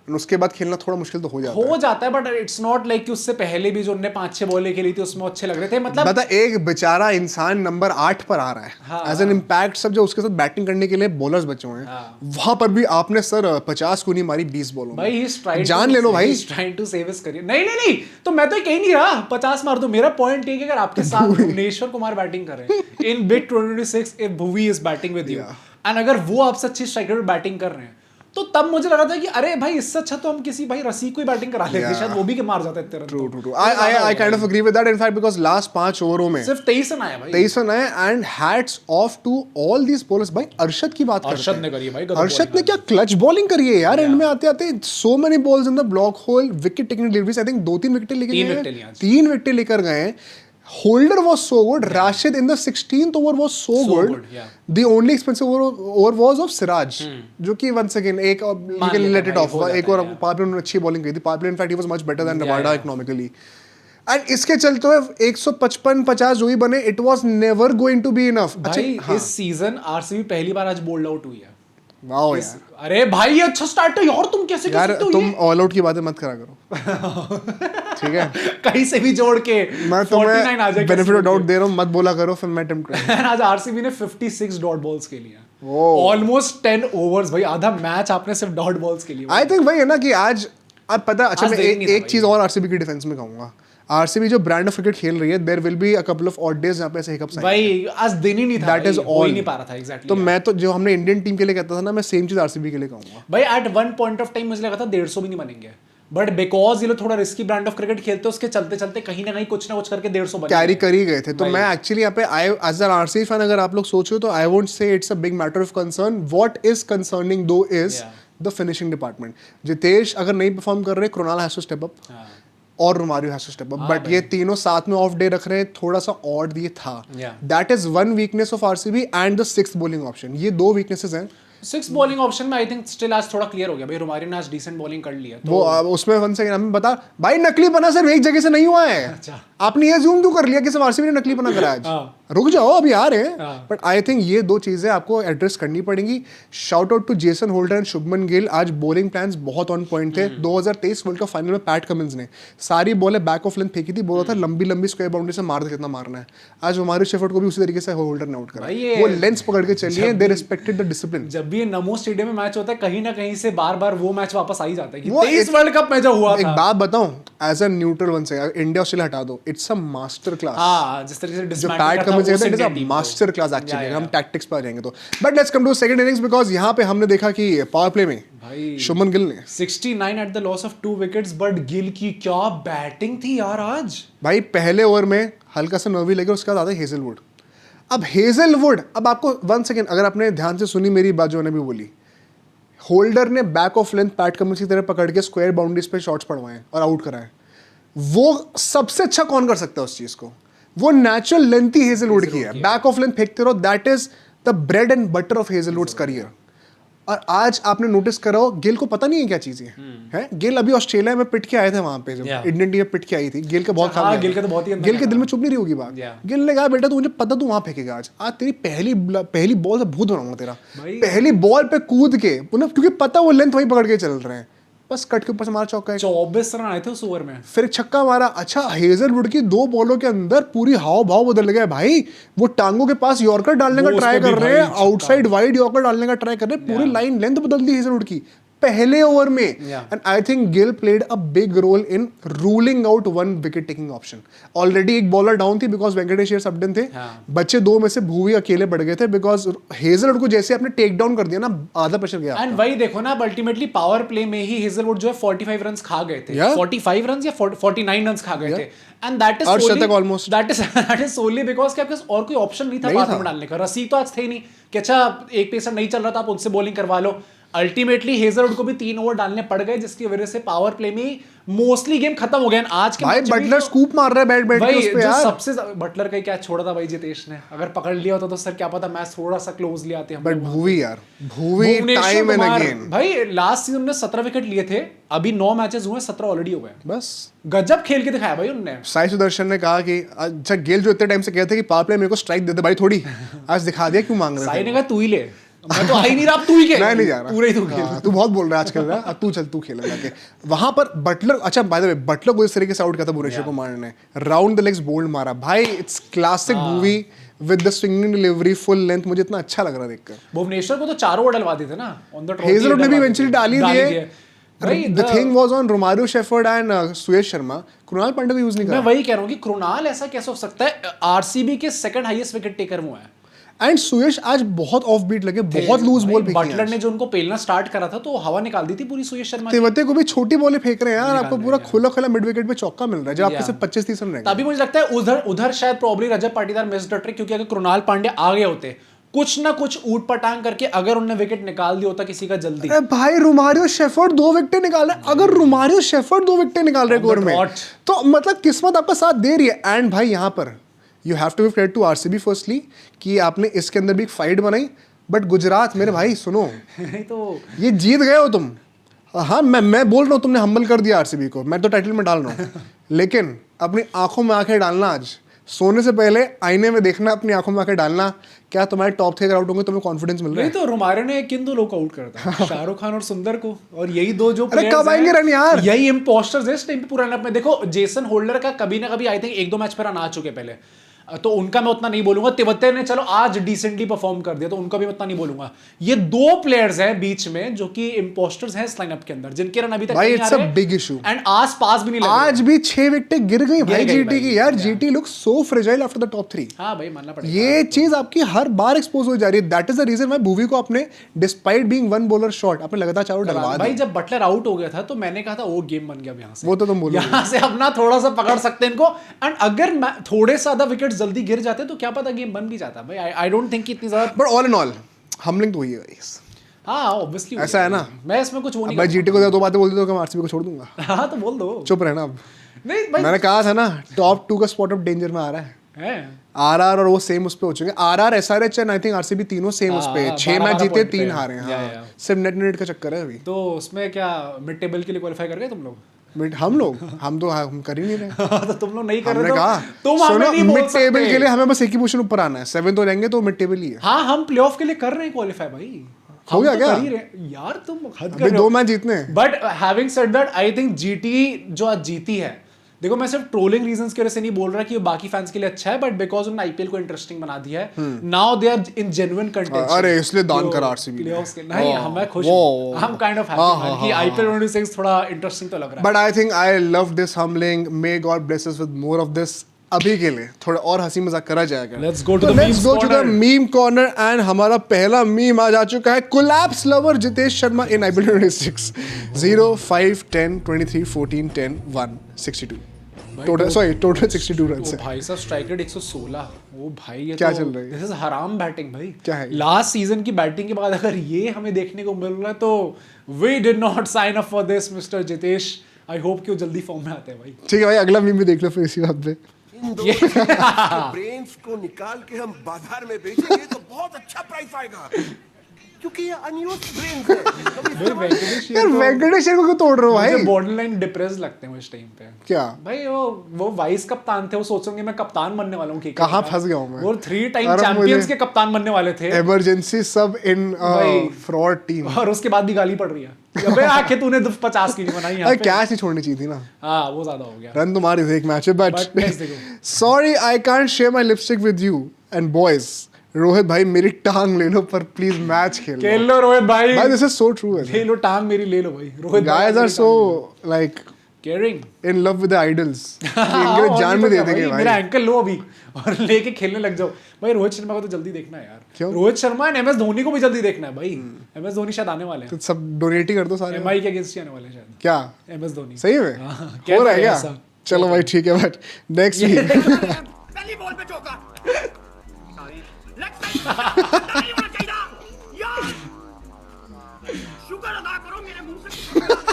उसके बाद खेलना थोड़ा मुश्किल तो हो जाता है। बट इट्स नॉट लाइक कि उससे पहले भी जो उन्होंने 5-6 बॉलें खेली थी उसमें अच्छे लग रहे थे। मतलब बता, एक बेचारा इंसान नंबर 8 पर आ रहा है एज एन इम्पैक्ट सब, जो उसके साथ बैटिंग करने के लिए बॉलर्स बचे हुए हैं, वहां पर भी आपने सर 50 को नहीं मारी 20 बॉलों भाई में। जान ले लो भाई, trying to save his career. नहीं तो मैं तो कहीं नहीं रहा 50 मार दो। मेरा पॉइंट ये कि अगर आपके साथ भुवनेश्वर कुमार बैटिंग कर रहे हैं in big 2026, if Bhuvi is batting with you, and अगर वो आपसे अच्छी स्ट्राइकर पे बैटिंग कर रहे हैं, तो तब मुझे लगा था कि अरे भाई इससे अच्छा तो हम किसी भाई रसी को ही बैटिंग करा लेते, शायद वो भी के मार जाता है इतने run. True I kind of agree with that, in fact because last 5 ओवरों में सिर्फ 23 रन आया भाई, 23 रन आए। And hats off to all these bowlers. भाई अरशद की बात करते हैं, अर्शद ने करी है भाई, अरशद ने क्या क्लच बॉलिंग करी है यार। एंड में आते आते so many balls in the block whole, wicket taking deliveries. I think 2-3 wicket लेके गए, 3 विकेट लेकर गए। Holder was so good. Rashid in the 16th over was so good. The only expensive over was of Siraj, जो कि once again एक you can let it off. एक और power play उन्होंने अच्छी बॉलिंग की थी। Power play in fact he was much better than Rabada economically. And इसके चलते हुए 155-50 जो ही बने, it was never going to be enough. भाई इस सीजन आरसीबी पहली बार आज बोल्ड आउट हुई है। वाओ यार, अरे भाई ये अच्छा स्टार्ट है यार, तुम कैसे यार कर सकते हो? तुम ऑल आउट की बातें मत करा करो, ठीक है? कहीं से भी जोड़ के मैं 49 आ तुम्हें जाए बेनिफिट ऑफ डाउट दे रहा हूँ, मत बोला करो फिर मैं अटेम्प्ट करूँ। आज आरसीबी ने 56 डॉट बॉल्स के लिए, ऑलमोस्ट 10 ओवर्स भाई, आधा मैच आपने सिर्फ डॉट बॉल्स के लिए। आई थिंक भाई है ना कि आज अब पता, अच्छा आज मैं देख नहीं था एक भाई। चीज और आरसीबी की डिफेंस में कहूंगा। आरसीबी जो ब्रांड ऑफ क्रिकेट खेल रही है, there will be a couple of odd days जहां पे ऐसे हिकअप्स आएंगे। भाई आज दिन ही नहीं था, That is हो ही all. नहीं पा रहा था एग्जैक्टली। तो मैं तो जो हमने इंडियन टीम के लिए कहता था ना, मैं सेम चीज आरसीबी के लिए कहूंगा। भाई at one point of time मुझे लगा था 150 भी नहीं बनेंगे, बट बिकॉज ये लोग थोड़ा रिस्की ब्रांड ऑफ क्रिकेट खेलते हैं, उसके चलते चलते कहीं ना कहीं कुछ ना कुछ करके 150 बने। कैरी कर ही गए थे। तो मैं एक्चुअली यहाँ पे I as an RCB fan, अगर आप लोग सोचो तो I won't say it's a big matter of concern. What is concerning though is the finishing department. Jitesh अगर नहीं परफॉर्म कर रहे, Krunal has to step up और Romario has to step up. But ये तीनों साथ में ऑफ डे रख रहे हैं, थोड़ा सा ऑड ये था. That is one weakness of RCB and the sixth bowling option. ये दो वीकनेसेस हैं. सिक्स बॉलिंग ऑप्शन में आई थिंक स्टिल आज थोड़ा क्लियर हो गया भाई. रोमारियो ने आज डिसेंट बॉलिंग कर लिया. वो उसमें वन सेकंड हमें बता भाई, नकली पना सिर्फ एक जगह से नहीं हुआ है. अच्छा. आपने ये जूम क्यों कर लिया कि सिर्फ आरसीबी ने नकली पना करा आज? रुक जाओ, अभी आ रहे हैं. बट आई थिंक ये दो चीजें आपको एड्रेस करनी पड़ेंगी. Shout out to Jason Holder and Shubman Gill. आज बॉलिंग प्लान्स बहुत ऑन पॉइंट थे. 2023 वर्ल्ड कप फाइनल में पैट कमिंस ने सारी बॉलें बैक ऑफ लेंथ फेंकी थी. बोला था लंबी लंबी स्क्वायर बाउंड्री से मार दे, कितना मारना है. आज हमारे शेफर्ड को भी उसी तरीके से होल्डर ने आउट करा. वो लेंस पकड़ के चलिए. दे रिस्पेक्टेड द डिसिप्लिन. जब भी नमो स्टेडियम में मैच होता है, कहीं ना कहीं से बार बार वो मैच वापस आ ही जाता है कि 23 वर्ल्ड कप में जो हुआ था. एक बात बताऊं, एज अ न्यूट्रल वन से इंडिया ऑस्ट्रेलिया हटा दो, इट्स अ मास्टर क्लास. जिस तरीके से जो पैट कमिंस कहते हैं, it's a master class actually. हम टैक्टिक्स पर आ जाएंगे तो. But let's come to second innings, because यहाँ पे हमने देखा कि पावर प्ले में शुभमन गिल ने 69 at the loss of 2 wickets. But Gill की क्या बैटिंग थी यार आज. भाई पहले ओवर में हल्का सा नर्वी लगे, उसके बाद आता है हेजलवुड. अब हेजलवुड, अब आपको वन सेकेंड, अगर आपने ध्यान से सुनी मेरी बात जो मैंने भी बोली, होल्डर ने back of length PAT Cummins की तरह पकड़ के स्क्वायर बाउंड्रीज पे शॉट्स पड़वाए और आउट कराए. वो सबसे अच्छा कौन कर सकता है उस चीज को? वो नेचुरल लेंथ ही हेजलवुड की है. बैक ऑफ लेंथ फेंकते रहो, that is the bread and butter of Hazlewood's career. और आज आपने नोटिस करा हो, गिल को पता नहीं है क्या चीज है. गिल अभी ऑस्ट्रेलिया में पिट के आए थे वहां पे, जब इंडियन टीम पिट के आई थी. गिल का बहुत खास, गिल के दिल में चुप नहीं रही होगी बात. गिल ने कहा बेटा तू मुझे पता, तू वहां फेंकेगा आज तेरी पहली बॉल से भूत बनाऊंगा तेरा. पहली बॉल पे कूद के, क्योंकि पता वो लेंथ वही पकड़ के चल रहे हैं, बस कट के ऊपर से मारा चौका. 24 रन आए थे उस ओवर में. फिर छक्का मारा. अच्छा, हेजलवुड की 2 बॉलों के अंदर पूरी हाव भाव बदल गया भाई. वो टांगों के पास यॉर्कर डालने का ट्राई कर रहे हैं, आउटसाइड वाइड यॉर्कर डालने का ट्राई कर रहे हैं. पूरी लाइन लेंथ बदल दी हेजलवुड की पहले ओवर में. And I think Gill played a big role in ruling out one wicket taking option. Already एक बॉलर डाउन थी बिकॉज वेंकटेश अय्यर सबडन थे. बच्चे 2 में से भूवी अकेले पड़ गए थे बिकॉज हेजलवुड को जैसे आपने टेक डाउन कर दिया ना, आधा प्रेशर गया. एंड वही देखो ना, अल्टीमेटली पावर प्ले में ही हेजलवुड जो है 45 रन खा गए थे. 45 रन या 49 रन खा गए थे. And that is solely because कि आपके और कोई ऑप्शन नहीं था पावर में डालने का. रसीद तो आज थे ही नहीं कि अच्छा एक पेसर नहीं चल रहा था, आप उनसे बॉलिंग करवा लो. अल्टीमेटली हेजलवुड को भी 3 ओवर डालने पड़ गए, जिसकी वजह से पावर प्ले में मोस्टली गेम खत्म हो गया. आज के भाई बटलर स्कूप मार रहा है बैट के उस पे यार. सबसे बटलर का क्या छोड़ा था भाई जितेश ने. अगर पकड़ लिया होता तो सर क्या पता मैच थोड़ा सा क्लोज ले आते हम. But Bhuvi time and again भाई लास्ट सीजन में 17 विकेट लिए थे. अभी 9 मैचेस हुए, 17 ऑलरेडी हो गए. बस गजब खेल के दिखाया भाई उन्होंने. साई सुदर्शन ने कहा कि अच्छा गिल जो इतने टाइम से कहते थे कि पावर प्ले मेरे को स्ट्राइक दे दे भाई थोड़ी, आज दिखा दिया क्यों मांग रहे थे. साई ने कहा तू ही ले, मैं तो आ ही नहीं रहा, अब तू ही खेल. मैं नहीं जा रहा, पूरा ही तू खेल. तू बहुत बोल रहा है आजकल. अब तू चल, तू खेल जाके वहां पर. बटलर, अच्छा बाय द वे, बटलर को इस तरीके से आउट किया था भुवनेश्वर कुमार ने. राउंड द लेग्स बोल्ड मारा भाई. It's classic movie with the swinging delivery, full length. मुझे इतना अच्छा लग रहा देखकर. भुवनेश्वर को तो 4 ओवर डलवा दी थे ना ऑन द. हेजलवुड ने भी इवेंचुअली डाली दिए. The thing was on Romario Shepherd and Suyash Sharma. Krunal Pandya को यूज नहीं करा. मैं वही कह रहा हूँ कि कृणाल ऐसा कैसे हो सकता है. आरसीबी के सेकंड हाईएस्ट विकेट टेकर वो है. एंड सुयश आज बहुत ऑफ बीट लगे, बहुत लूज बॉल फेंकी. बटलर ने जो उनको पेलना स्टार्ट करा था तो हवा निकाल दी थी पूरी सुयश शर्मा. तेवते को भी छोटी बॉलें फेंक रहे हैं यार. आपको पूरा खुला मिड विकेट पे चौका मिल रहा है जब आपके सिर्फ 25-30 रन रह गए. तभी मुझे लगता है उधर शायद probably Rajat Patidar missed the trick, क्योंकि अगर कृणाल पांड्या आ गए होते कुछ ना कुछ ऊट पटांग करके, अगर उन्होंने विकेट निकाल दिया होता किसी का जल्दी. अरे भाई रोमारियो शेफर्ड 2 विकेट निकाल रहे. अगर रोमारियो शेफर्ड 2 विकेट निकाल रहे ओवर में तो मतलब किस्मत आपका साथ दे रही है. एंड भाई यहाँ पर you have to give credit to RCB firstly कि आपने इसके अंदर भी एक फाइट बनाई. बट गुजरात मेरे भाई सुनो, तो ये जीत गए हो तुम. हाँ मैं बोल रहा हूँ तुमने हम्बल कर दिया आरसीबी को. मैं तो टाइटल में डाल रहा हूँ लेकिन अपनी आंखों में आंखें डालना. आज सोने से पहले आईने में देखना, अपनी आंखों में आंखें डालना. क्या तुम्हारे टॉप 3 आउट होंगे, तुम्हें कॉन्फिडेंस मिल रहा है? नहीं तो रोमारियो ने किन 2 लोग आउट कर था, शाहरुख खान और सुंदर को. और यही 2 जो अरे कब आएंगे रन यार, यही इंपोस्टर्स है इस टाइम पे पूरा लाइनअप में. देखो जेसन होल्डर का कभी ना कभी आई थिंक 1-2 मैच पर रन आ चुके पहले, तो उनका मैं उतना नहीं बोलूंगा. तिवत्ते ने चलो आज डिसेंटली परफॉर्म कर दिया तो उनका भी उतना नहीं बोलूंगा. ये 2 प्लेयर्स हैं बीच में जो कि इंपोस्टर्स हैं इस लाइनअप के अंदर, जिनके रन अभी तक भाई नहीं आ रहे. It's a big issue. And आस-पास भी नहीं लग रहे. आज भी 6 विकेटें गिर गई भाई जीटी की यार. GT looks so fragile after the top 3. हां भाई मानना पड़ेगा. ये चीज आपकी हर बार एक्सपोज हो जा रही है. That is the reason why Bhuvi को आपने despite being one bowler short आपने लगातार 4 डलवा दिए. भाई जब बटलर आउट हो गया था तो मैंने कहा था वो गेम बन गया अब. यहां से वो तो तुम बोलो, यहां से अपना थोड़ा सा पकड़ सकते हैं इनको. एंड अगर थोड़े सा ज्यादा विकेट जल्दी गिर जाते तो क्या पता गेम बन भी जाता. भाई आई डोंट थिंक इतनी ज्यादा. बट ऑल इन ऑल हमलिंग तो हुई है गाइस. हाँ ऑब्वियसली ऐसा है ना। मैं इसमें कुछ वो नहीं मैं जीटी को 2 बातें बोल दी तो मैं आरसीबी को छोड़ दूंगा। हाँ तो बोल दो। चुप रहना अब। नहीं भाई मैंने कहा था ना टॉप 2 का स्पॉट ऑफ डेंजर में आ रहा है। आरआर और वो सेम उस पे हो चुके हैं। RR SRH and I think RCB तीनों सेम उस पे 6 मैच जीते 3 हारे हैं। हाँ सिर्फ नेट का चक्कर है अभी। तो उसमें क्या मिड टेबल के लिए क्वालिफाई कर गए तुम लोग? हम कर ही नहीं रहे। तो तुम लोग नहीं कर हमने रहे कहा तो तुम हमें नहीं बोल मिड टेबल सकते। के लिए हमें बस एक ही पोजीशन ऊपर आना है, 7th हो जाएंगे तो मिड टेबल ही है। हाँ हम प्लेऑफ के लिए कर रहे हैं क्वालिफाई भाई। हो गया हम क्या? कर ही रहे यार, तुम हद कर अभी रहे हो। 2 मैच जीतने हैं। But having said that I think GT जो आज जीती है, देखो मैं सिर्फ ट्रोलिंग रीजंस की वजह से नहीं बोल रहा कि वो बाकी फैंस के लिए अच्छा है, बट बिकॉज उन्होंने आईपीएल को इंटरेस्टिंग बना दिया है। Now they are in genuine contention. अरे इसलिए दान करा आरसीबी ने। प्लेऑफ्स के नहीं, हम खुश हैं। हम काइंड ऑफ हैप्पी कि आईपीएल 26 थोड़ा इंटरेस्टिंग तो लग रहा है। But I think I love this humbling, may God bless us with more of this. अभी के लिए थोड़ा और हंसी मजाक करा जाएगा। Let's go to the memes the corner. Meme corner and हमारा पहला मीम आज आ चुका है। Collapse lover Jitesh Sharma in IPL 26 0 5 10 23 14 10 1 62 total 62 run से। भाई साहब स्ट्राइक रेट 116। ओ भाई ये क्या तो चल रहा है? दिस इज हराम बैटिंग भाई। क्या है? लास्ट सीजन की बैटिंग के बाद अगर ये हमें देखने को मिल रहा है तो we did not sign up for this mister Jitesh. I hope कि वो जल्दी फॉर्म में आते हैं भाई। ठीक है भाई, अगला मीम भी देख लो फिर इसी बात पे। इन दोनों ब्रेन्स को निकाल के हम बाजार में बेचेंगे तो बहुत अच्छा प्राइस आएगा, क्योंकि ये अनयूज्ड ब्रेन्स है। भाई वेंकटेश यार वेंकटेश को क्यों तोड़ रहे हो भाई? बॉर्डरलाइन डिप्रेस लगते हैं इस टाइम पे। क्या भाई वो वाइस कप्तान थे, वो सोचेंगे मैं कप्तान बनने वाला हूँ। कहाँ फंस गया हूँ मैं? वो 3 टाइम अरे चैंपियंस मुझे- के कप्तान बनने वाले थे इमरजेंसी सब इन भाई। Fraud team. और उसके बाद भी गाली पड़ रही है। अबे आके तूने 50 की नहीं बनाई यहाँ अरे पे। कैच ही छोड़नी चाहिए थी ना। हाँ वो ज्यादा हो गया। रन तुम्हारे थे एक मैच में, But बट next देखो। Sorry I can't share my lipstick with you and boys. Rohit भाई मेरी टांग ले लो पर प्लीज मैच खेल खेल लो रोहित भाई। भाई दिस इज सो ट्रू। ले लो टांग मेरी, ले लो भाई। Rohit guys are so like caring. In love with the idols. इनके जान में दे देंगे भाई। मेरा एंकल लो अभी और लेके खेलने लग जाओ भाई। रोहित शर्मा को तो जल्दी देखना है यार। क्यों? रोहित शर्मा एंड एमएस धोनी को भी जल्दी देखना है भाई। एमएस धोनी शायद आने वाले तो हैं। सब डोनेट ही कर दो सारे। एमआई के अगेंस्ट ही आने वाले हैं शायद क्या एमएस धोनी। सही में हाँ, हो रहा है कहते क्या? हैं ऐसा। चलो भाई ठीक है, बट नेक्स्ट वीक पहली बॉल पे चौका, लेग साइड होना चाहिए यार। शुक्र अदा करो मेरे मुंह से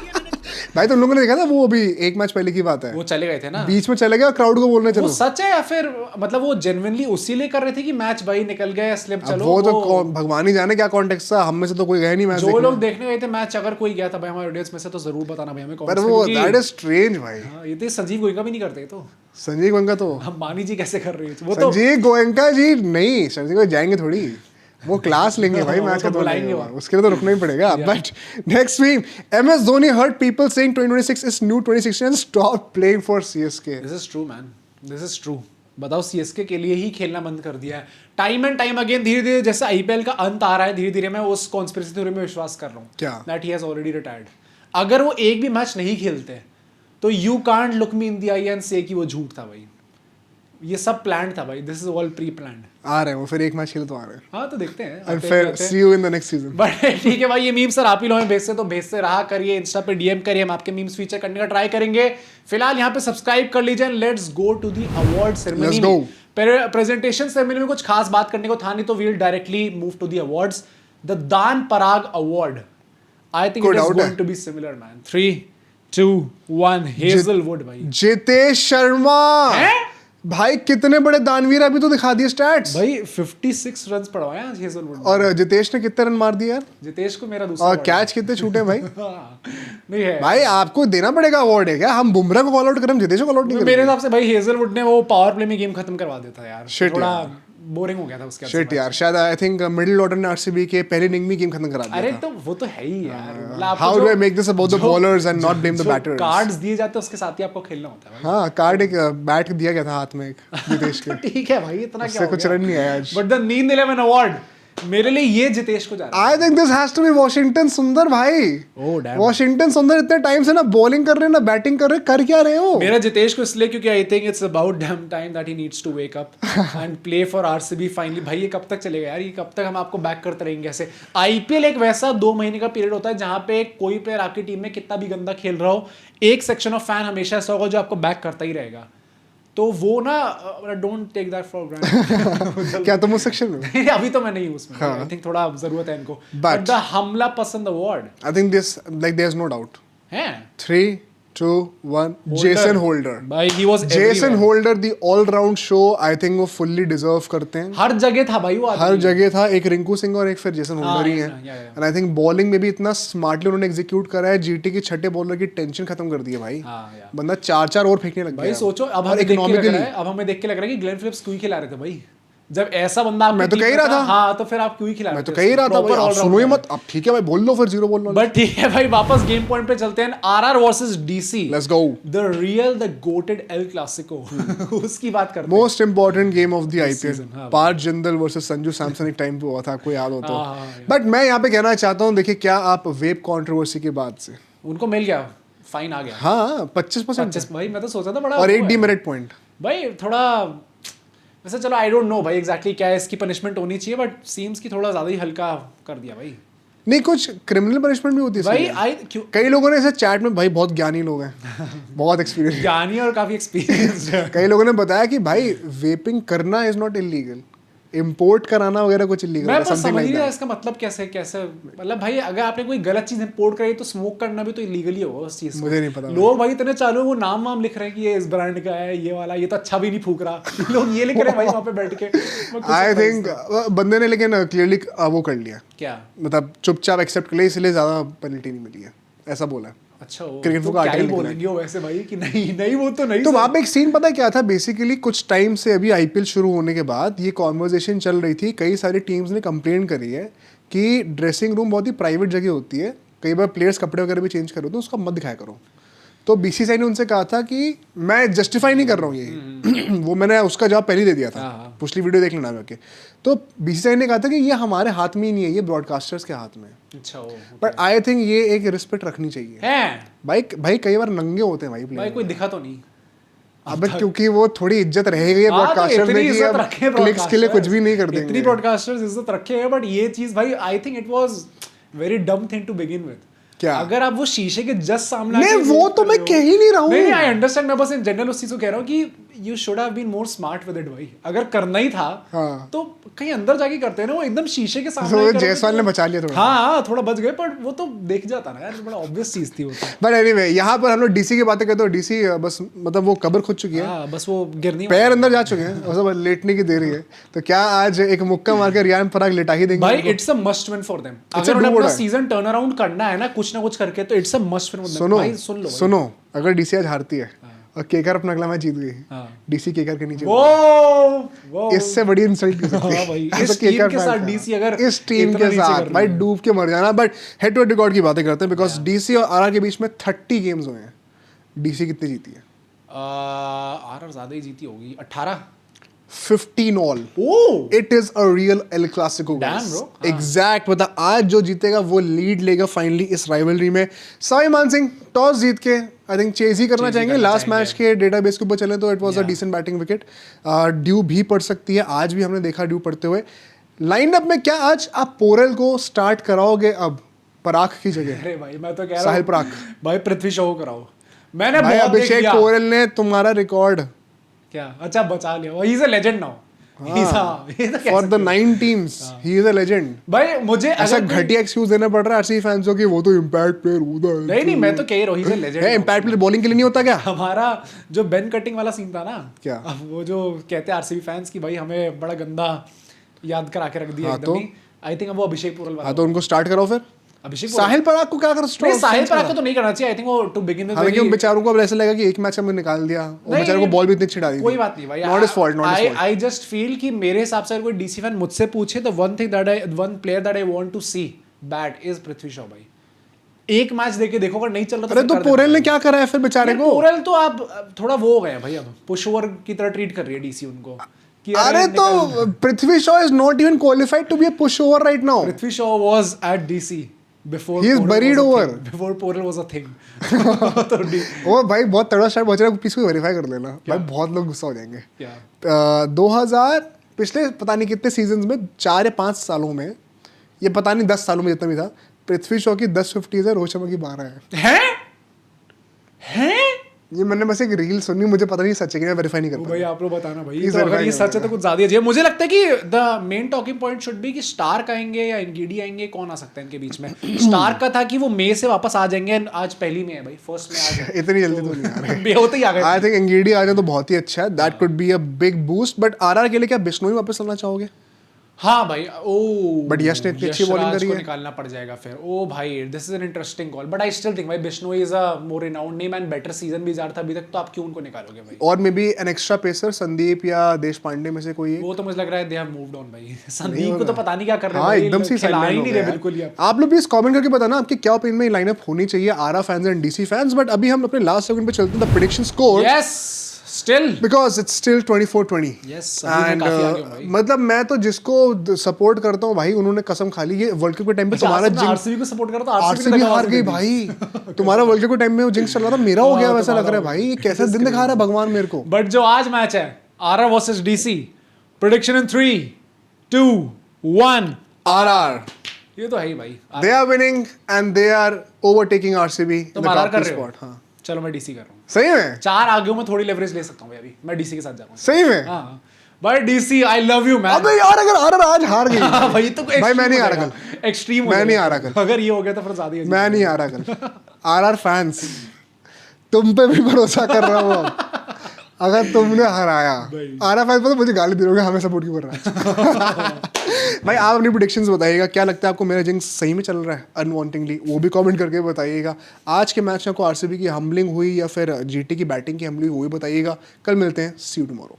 भाई तुम लोगों ने देखा था वो अभी एक मैच पहले की बात है, वो चले गए थे ना। बीच में चले गए और क्राउड को बोलने वो चलो। सच है या फिर मतलब वो जेन्युइनली उसी लिए कर रहे थे कि मैच भाई निकल गया स्लिप अब चलो। वो तो भगवान ही जाने क्या कॉन्टेक्स्ट था, हम में से तो कोई गया नहीं मैच जो देखने। लोग देखने गए थे मैच, अगर कोई गया था भाई हमारे ऑडियंस में से तो जरूर बताना भाई हमें पर comments में, वो क्योंकि- दैट इज स्ट्रेंज भाई। हाँ, ये तो संजीव गोयनका भी नहीं करते तो संजीव गोयनका तो हम मानी जी कैसे कर रहे हैं वो तो। संजीव गोयनका जी नहीं, संजीव गोयनका जाएंगे थोड़ी, वो क्लास लेंगे भाई वो मैच तो खत्म बुलाएंगे होने के वो। बाद। उसके लिए तो रुकना ही पड़ेगा। But next week MS Dhoni heard people saying 2026 is new 2016 and stop playing for CSK. This is true man, this is true. बताओ सीएसके के लिए ही खेलना बंद कर दिया है टाइम एंड टाइम अगेन। धीरे धीरे जैसे आईपीएल का अंत आ रहा है, धीरे धीरे मैं उस कॉन्स्पिरेसी थ्योरी में विश्वास कर रहा हूँ क्या? That he has already retired. अगर वो एक भी मैच नहीं खेलते तो you can't look me in the I and से कि वो झूठ था भाई। ये सब प्लान था भाई, this is all preplanned. आ रहे हैं वो, फिर एक मैच खेले तो आ रहे हैं। हाँ तो देखते हैं एंड फिर see you in the next season. But ठीक है भाई, ये मीम्स सर आप ही लोग भेजते तो भेजते रहा करिए, इंस्टा पे डीएम करिए, हम आपके मीम्स फीचर करने का ट्राई करेंगे। फिलहाल यहाँ पे सब्सक्राइब कर लीजिए। Let's go to the award ceremony. Let's go. Presentation ceremony में कुछ खास बात करने को था नहीं, तो we'll directly move to the awards. The दान Parag award, I think it is doubt है। Going to be similar man. 3 2 1 Hazlewood भाई। जितेश शर्मा हैं? भाई कितने बड़े दानवीर, अभी तो दिखा दिए स्टैट्स। भाई 56 रन पड़वाए आज हेजलवुड ने। और जितेश ने कितने रन मार दिए यार, जितेश को मेरा दूसरा और award कैच कितने छूटे भाई। है। हाँ, नहीं है भाई आपको देना पड़ेगा अवार्ड है क्या? हम बुमराह को कॉल आउट करें, हम जितेश को कॉल आउट नहीं मेरे करेंगे। हिसाब से भाई हेजलवुड ने वो पावर प्ले में गेम खत्म करवा देता यार। Shit थोड़ा यार। बोरिंग हो गया था उसके शिट यार, शायद आई थिंक मिडिल ऑर्डर ने आरसीबी के पहले इनिंग में गेम खत्म करा अरे दिया था। तो वो तो है ही यार। मतलब आपको How जो- do I make this about the जो- bowlers and not blame the जो batters? कार्ड्स दिए जाते हैं उसके साथ ही आपको खेलना होता है हाँ कार्ड एक बैट दिया गया था हाथ में एक जितेश के। भाई। ठीक है भाई, इतना उससे क्या कुछ रन नहीं आया आज। बट द नींद 11 अवार्ड मेरे लिए ये जितेश को जा रहा I think this has to be Washington Sundar भाई। Oh, damn. वॉशिंगटन सुंदर इतने टाइम से ना बॉलिंग कर रहे हैं ना बैटिंग कर रहे हैं, कर क्या रहे हो? मेरा जितेश को इसलिए क्योंकि I think it's about damn time that he needs to wake up and play for RCB finally. भाई ये कब तक चलेगा यार, ये कब तक हम आपको बैक करते रहेंगे ऐसे? आईपीएल एक वैसा 2 महीने का पीरियड होता है जहां पे कोई प्लेयर आपकी टीम में कितना भी गंदा खेल रहा हो, एक सेक्शन ऑफ फैन हमेशा ऐसा होगा जो आपको बैक करता ही रहेगा। तो वो ना don't take that for granted. क्या तुम उस सेक्शन में? अभी तो मैं नहीं हूँ उसमें, आई थिंक थोड़ा जरूरत है इनको। But- बट द हमला पसंद award I think this like there is no doubt. है 3, 2, 1 जेसन होल्डर। भाई he was Jason Holder the all round show, I think वो फुल्ली डिजर्व करते हैं। हर जगह था भाई वो आदमी। हर जगह था, एक रिंकू सिंह और एक फिर जेसन होल्डर ही है। yeah. And I think bowling में भी इतना स्मार्टली उन्होंने एग्जीक्यूट करा है, जीटी की छठे बॉलर की टेंशन खत्म कर दी है भाई। yeah. बंदा 4-4 और फेंकने लग गया। भाई सोचो अब और हमें देख के लग economically- रहा है, अब हमें देख के लग रहा है कि ग्लेन फिलिप्स क्यों ही खिला रहे थे भाई। जब ऐसा बंदा मैं तो कह ही रहा था। हाँ तो फिर आप क्यों ही खिला रहे मैं थे तो कह ही रहा था उसको? भाई, Proper आप सुनो ही all-rounder। मत। अब ठीक है भाई, बोल लो फिर, 0 बोल लो। बट ठीक है भाई, वापस गेम पॉइंट पे चलते हैं। RR versus DC, let's go. The real the GOATed El Clasico उसकी बात करते हैं। Most important game of the IPL, season, हाँ। पार्थ जिंदल वर्सेस संजू सैमसन एक टाइम पे हुआ था, आपको याद हो तो। हाँ, बट मैं यहाँ पे कहना चाहता हूँ, देखिए क्या आप वेब कंट्रोवर्सी के बाद से, उनको मिल गया, फाइन आ गया हाँ 25% भाई। मैं तो सोचा था बड़ा और वो 8 है। Demerit point. भाई थोड़ा वैसे चलो आई डोंट नो भाई एग्जैक्टली क्या है इसकी पनिशमेंट होनी चाहिए, बट सीम्स की थोड़ा ज्यादा ही हल्का कर दिया भाई। नहीं, कुछ क्रिमिनल पनिशमेंट भी होती है भाई इसमें। आई क्यों कई लोगों ने ऐसे चैट में, भाई बहुत ज्ञानी लोग हैं, बहुत एक्सपीरियंस, ज्ञानी और काफी एक्सपीरियंस्ड है। कई लोगों ने बताया कि भाई वेपिंग करना इज नॉट इलीगल, इंपोर्ट कराना वगैरह कुछ इलीगल मैं है, बस समथिंग समझ लाइक नहीं रहा दैट। इसका मतलब कैसे कैसे, मतलब भाई अगर आपने कोई गलत चीज इंपोर्ट करी तो स्मोक करना भी तो इलीगल ही होगा उस चीज को। मुझे नहीं पता लोग भाई इतने चालू हैं, वो नाम वाम लिख रहे हैं कि ये इस ब्रांड का है, ये वाला, ये तो अच्छा भी नहीं फूक रहा लोग ये लिख रहे हैं भाई वहां पे बैठ के। मैं कुछ आई समझ थिंक नहीं। बंदे ने लेकिन क्लियरली वो कर लिया, क्या मतलब चुपचाप एक्सेप्ट कर लिया, इसलिए ज्यादा पेनल्टी नहीं मिली है, ऐसा बोला है। अच्छा हो क्रिकेट तो का क्या ही article निकला है। बोलेंगे वो वैसे भाई कि नहीं नहीं वो तो नहीं तो सर। वहाँ पे एक सीन पता है क्या था, बेसिकली कुछ टाइम से अभी आईपीएल शुरू होने के बाद ये कॉन्वर्जेशन चल रही थी, कई सारी टीम्स ने कंप्लेंट करी है कि ड्रेसिंग रूम बहुत ही प्राइवेट जगह होती है, कई बार प्लेयर्स कपड़े वगैरह भी चेंज करो तो उसका मत दिखाया करो। तो बीसीसीआई ने उनसे कहा था कि मैं जस्टिफाई नहीं कर रहा हूँ ये वो मैंने उसका जवाब पहले ही दे दिया था, पिछली वीडियो देख लेना जाके। तो बीसीसीआई ने कहा था कि ये हमारे हाथ में ही नहीं है, ये ब्रॉडकास्टर्स के हाथ में है। अच्छा हो बट आई थिंक ये एक रिस्पेक्ट रखनी चाहिए। है भाई कई बार नंगे होते हैं भाई भाई, प्लेयर। कोई दिखा तो नहीं। अबे क्योंकि वो थोड़ी इज्जत रहेगी हाँ, तो ब्रॉडकास्टर्स इतनी में कि इज्जत अब रखे क्लिक्स के लिए कुछ भी नहीं कर इतनी देंगे। ब्रॉडकास्टर्स इज्जत रखे हैं, बट ये चीज भाई I think it was very dumb thing to begin with. क्या? अगर आप वो शीशे के जस्ट सामने नहीं, आके वो देख तो रहे मैं हो- कह ही नहीं रहा हूँ। नहीं आई अंडरस्टैंड, मैं बस इन जनरल उस चीज को कह रहा हूँ कि you should have been more smart with it भाई। अगर करना ही था हाँ। तो कहीं अंदर जाके करते हैं ना, वो एकदम शीशे के सामने तो ही करोगे जायसवाल तो- ने बचा लिया थोड़ा। हाँ थोड़ा बच गए, पर वो तो देख जाता ना यार, बड़ा ऑब्वियस चीज थी वो तो। बट एनीवे, यहाँ पर हम लोग डीसी की बातें करते हो, डीसी बस मतलब वो कब्र खुद चुकी है, हाँ बस वो गिरनी पैर अंदर जा चुके हैं और सब लेटने की देरी है। तो क्या आज एक मुक्का मार के रियान पराग लिटा ही देंगे भाई उनको? It's a must win for them. It's a अगर उन्हें do or अपना die. सीजन टर्न अराउंड करना है ना कुछ करके, तो it's a must win for them. सुनो भाई सुन लो भाई। सुनो, अगर डीसी आज हारती है और केकर अपना अगला मैच जीत गई, हाँ। डीसी केकर के नीचे, वो इससे बड़ी इंसल्ट नहीं सकती। हाँ भाई, ऐसा इस टीम केकर के फैन साथ था। डीसी अगर इस टीम इतना के नीचे साथ कर भाई लिया। डूब के मर जाना। But head to head record की बातें करते हैं, बिकॉज डीसी और आरआर के बीच में 30 गेम्स हुए हैं। डीसी कितनी जीती है? आरआर ज्यादा ही जीती होगी, 18। 15 all. Oh it is a real El Clasico. Damn, bro. Exact, मतलब आज जो जीतेगा वो लीड लेगा फाइनली इस राइवलरी में। साई मान सिंह टॉस जीत के आई थिंक चेज ही करना चाहेंगे। लास्ट मैच के डेटाबेस के ऊपर चले तो it was a decent batting wicket. Dew भी पड़ सकती है, आज भी हमने देखा ड्यू पड़ते हुए। लाइनअप में क्या आज आप पोरेल को स्टार्ट कराओगे अब पराग की जगह? अरे भाई मैं तो कह रहा साहिल हूँ पराग। भाई पृथ्वी शॉ को कराओ। मैंने भाई बहुत देख अभिषेक लिया। पोरेल ने तुम्हारा रिकॉर्ड क्या अच्छा बचा लिया, he is a legend now. For the 9 teams he is a legend. भाई मुझे ऐसा अगर कोई- घटिया एक्सक्यूज देना पड़ रहा है आरसीबी फैंस को कि वो तो इम्पैक्ट प्लेयर होता है। नहीं मैं तो कह रहा हूँ ही इज अ लेजेंड। है इम्पैक्ट प्लेयर बॉलिंग के लिए नहीं होता क्या? हमारा जो बेन कटिंग वाला सीन था ना, क्या? अब वो जो कहते हैं आरसीबी फैंस की भाई हमें बड़ा गंदा याद करा के रख दिया हाँ, एकदम तो? ही। आई थिंक अब वो अभिषेक पुरल वाला हाँ तो उनको स्टार्ट कराओ फिर। अभिषेक साहिल पराग को क्या कर नहीं साहिल पराग को तो नहीं करना चाहिए। आई थिंक वो टू बिगिन विद हालांकि उन बेचारों को अब ऐसा लगेगा कि एक मैच हमें निकाल दिया और बेचारों को बॉल भी इतनी छिड़ा दी थी। कोई बात नहीं भाई, not his fault, not his fault. I just feel कि मेरे हिसाब से अगर कोई डीसी फैन मुझसे पूछे तो one player that I want to see bat is Prithvi Shaw भाई। एक मैच देके देखो, अगर नहीं चल रहा अरे तो पोरेल ने क्या करा है फिर बेचारे को? पोरेल तो आप थोड़ा वो हो गए हैं भाई, अब पुश ओवर की तरह ट्रीट कर रही है डीसी उनको कि अरे तो Prithvi Shaw is not even qualified to be a pushover right now. Prithvi Shaw was at DC before He is buried over. Before Porel was a thing. तो ओ भाई बहुत तगड़ा स्टार्ट पहुंच रहा है, प्लीज को वेरीफाई कर लेना भाई, बहुत लोग गुस्सा हो जाएंगे। क्या 2000 पिछले पता नहीं कितने सीजन्स में 4 या 5 सालों में, ये पता नहीं 10 सालों में जितना भी था, पृथ्वी शॉ की 10 50s है, रोहित शर्मा की 12 है। हैं ये मैंने बस एक रील सुनी, मुझे पता नहीं सच है कि मैं वेरीफाई नहीं कर तो पाया। भाई आप लोग बताना भाई, Please तो अगर verify ये करो सच है तो कुछ ज्यादा ही है। मुझे लगता है कि the main talking point should be कि स्टार्क आएंगे या एनगीडी आएंगे, कौन आ सकता है इनके बीच में। स्टार्क का था कि वो मई से वापस आ जाएंगे, आज पहली में है भाई, फर्स्ट में आ गए। इतनी जल्दी तो नहीं आ रहे। बे होते ही आ गए। आई थिंक एंगीडी आ जाए तो बहुत ही अच्छा है, that could be a big boost. But RR के लिए क्या बिश्नोई वापस लाना चाहोगे? हाँ भाई, ओ But यश ने इतनी अच्छी bowling यशराज करी को है। निकालना पड़ जाएगा फिर। ओ भाई, this is an interesting call, but I still think भाई Bishnoi is a more renowned name and better season भी जा रहा था अभी तक, तो आप क्यों उनको निकालोगे भाई? और may be an extra pacer Sandeep या देश पांडे में से कोई एक। वो तो मुझे लग रहा है दे हैव मूव्ड ऑन भाई। संदीप को तो पता नहीं क्या कर रहे हैं हाँ, भाई, एकदम से खिला sideline ही हो नहीं गया रहे है। बिल्कुल ही। आप लोग प्लीज कमेंट करके बताना आपके क्या ओपिनियन में लाइनअप होनी चाहिए RR fans and DC fans. But अभी हम अपने लास्ट सेगमेंट पे चलते हैं, the prediction score, yes still because it's still 24-20। Yes, अभी मैं एंड काफी आगे हूँ भाई। मतलब मैं तो जिसको सपोर्ट करता हूँ भाई, उन्होंने कसम खा ली, ये वर्ल्ड कप के टाइम पे तुम्हारा जिंक्स, आरसीबी को सपोर्ट करो तो आरसीबी हार गई भाई। तुम्हारा वर्ल्ड कप के टाइम में वो जिंक्स चल रहा था, मेरा हो गया वैसा लग रहा है भाई। ये कैसा दिन दिखा रहा है भगवान मेरे को। बट जो आज मैच है RR versus DC, prediction in 3, 2, 1, RR ये तो है ही भाई। They are winning and they are overtaking RCB in तुम द आरआर टॉप कर 2 रहे हो? स्पॉट। हां चलो मैं डीसी कर रहा हूँ। सही में, 4 आगे हूँ मैं, थोड़ी लेवरेज ले सकता हूँ भाई, अभी मैं डीसी के साथ जा रहा हूँ। सही में। हाँ भाई, DC I love you man. अबे यार अगर आरआर आज हार गई भाई तो भाई मैं नहीं आ रहा कल, एक्सट्रीम मैं नहीं आ रहा कल। अगर ये हो गया तो फिर ज्यादा ही मैं नहीं आ रहा कल। आरआर फैंस तुम पे भी भरोसा कर रहा हूँ अब। अगर तुमने हराया आरआर फैंस तो मुझे गाली दोगे, हमें सपोर्ट क्यों कर रहा है। भाई आप अपनी प्रेडिक्शंस बताइएगा, क्या लगता है आपको मेरा जिंक्स सही में चल रहा है अनवांटेडली, वो भी कमेंट करके बताइएगा। आज के मैच में आपको आरसीबी की हम्बलिंग हुई या फिर जीटी की बैटिंग की हम्बलिंग हुई बताइएगा। कल मिलते हैं, सी यू टुमारो।